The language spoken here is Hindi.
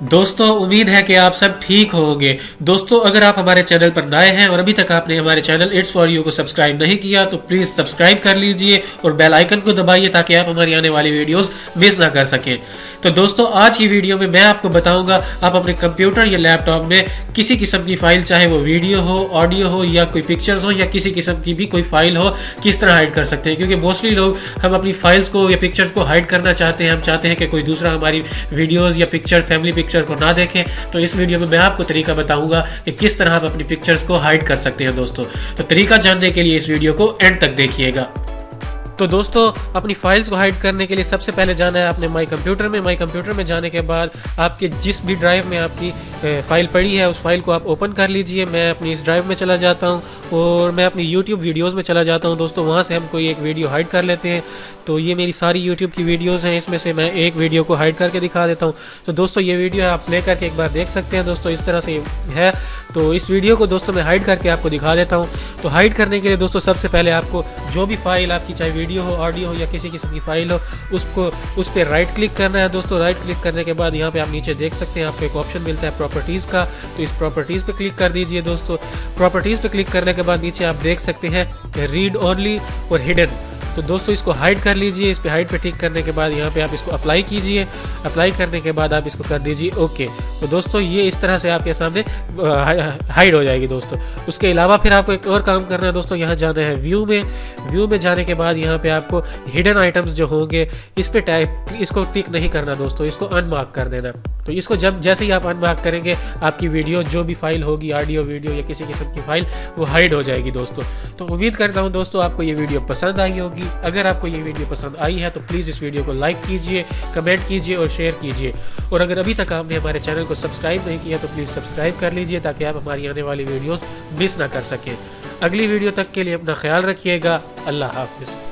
दोस्तों उम्मीद है कि आप सब ठीक होंगे। दोस्तों अगर आप हमारे चैनल पर नए हैं और अभी तक आपने हमारे चैनल इट्स फॉर यू को सब्सक्राइब नहीं किया तो प्लीज़ सब्सक्राइब कर लीजिए और बेल आइकन को दबाइए ताकि आप हमारी आने वाली वीडियोस मिस ना कर सकें। तो दोस्तों आज की वीडियो में मैं आपको बताऊंगा आप अपने कंप्यूटर या लैपटॉप में किसी किस्म की फाइल, चाहे वो वीडियो हो, ऑडियो हो या कोई पिक्चर्स हो या किसी किस्म की भी कोई फाइल हो, किस तरह हाइड कर सकते हैं। क्योंकि मोस्टली लोग हम अपनी फाइल्स को या पिक्चर्स को हाइड करना चाहते हैं। हम चाहते हैं कि कोई दूसरा हमारी वीडियोस या पिक्चर, फैमिली पिक्चर को ना देखें। तो इस वीडियो में मैं आपको तरीका बताऊंगा कि किस तरह आप अपनी पिक्चर्स को हाइड कर सकते हैं। दोस्तों तो तरीका जानने के लिए इस वीडियो को एंड तक देखिएगा। तो दोस्तों अपनी फाइल्स को हाइड करने के लिए सबसे पहले जाना है आपने माई कंप्यूटर में। माई कंप्यूटर में जाने के बाद आपके जिस भी ड्राइव में आपकी फ़ाइल पड़ी है उस फाइल को आप ओपन कर लीजिए। मैं अपनी इस ड्राइव में चला जाता हूं और मैं अपनी यूट्यूब वीडियोस में चला जाता हूं। दोस्तों वहां से हम कोई एक वीडियो हाइड कर लेते हैं। तो ये मेरी सारी यूट्यूब की वीडियोज़ हैं, इसमें से मैं एक वीडियो को हाइड करके दिखा देता हूँ। तो दोस्तों ये वीडियो आप प्ले करके एक बार देख सकते हैं। दोस्तों इस तरह से है। तो इस वीडियो को दोस्तों मैं हाइड करके आपको दिखा देता हूँ। तो हाइड करने के लिए दोस्तों सबसे पहले आपको जो भी फाइल आपकी, चाहे वीडियो हो, ऑडियो हो या किसी किस्म की फाइल हो, उस पर राइट क्लिक करना है। दोस्तों राइट क्लिक करने के बाद यहाँ पे आप नीचे देख सकते हैं आपको एक ऑप्शन मिलता है प्रॉपर्टीज़ का। तो इस प्रॉपर्टीज़ पे क्लिक कर दीजिए। दोस्तों प्रॉपर्टीज़ पे क्लिक करने के बाद नीचे आप देख सकते हैं रीड ओनली और हिडन। तो दोस्तों इसको हाइड कर लीजिए। इस पे हाइड पे टिक करने के बाद यहाँ पे आप इसको अप्लाई कीजिए। अप्लाई करने के बाद आप इसको कर दीजिए ओके। तो दोस्तों ये इस तरह से आपके सामने हाइड हो जाएगी। दोस्तों उसके अलावा फिर आपको एक और काम करना है। दोस्तों यहाँ जाना है व्यू में। व्यू में जाने के बाद यहाँ पे आपको हिडन आइटम्स जो होंगे इस पे इसको टिक नहीं करना। दोस्तों इसको अनमार्क कर देना। तो इसको जैसे ही आप अनमार्क करेंगे आपकी वीडियो, जो भी फाइल होगी, ऑडियो, वीडियो या किसी किस्म की फाइल, वो हाइड हो जाएगी। दोस्तों तो उम्मीद करता हूँ दोस्तों आपको ये वीडियो पसंद आई होगी। अगर आपको ये वीडियो पसंद आई है तो प्लीज़ इस वीडियो को लाइक कीजिए, कमेंट कीजिए और शेयर कीजिए। और अगर अभी तक आपने हमारे चैनल को सब्सक्राइब नहीं किया तो प्लीज़ सब्सक्राइब कर लीजिए ताकि आप हमारी आने वाली वीडियोस मिस ना कर सकें। अगली वीडियो तक के लिए अपना ख्याल रखिएगा। अल्लाह हाफिज़।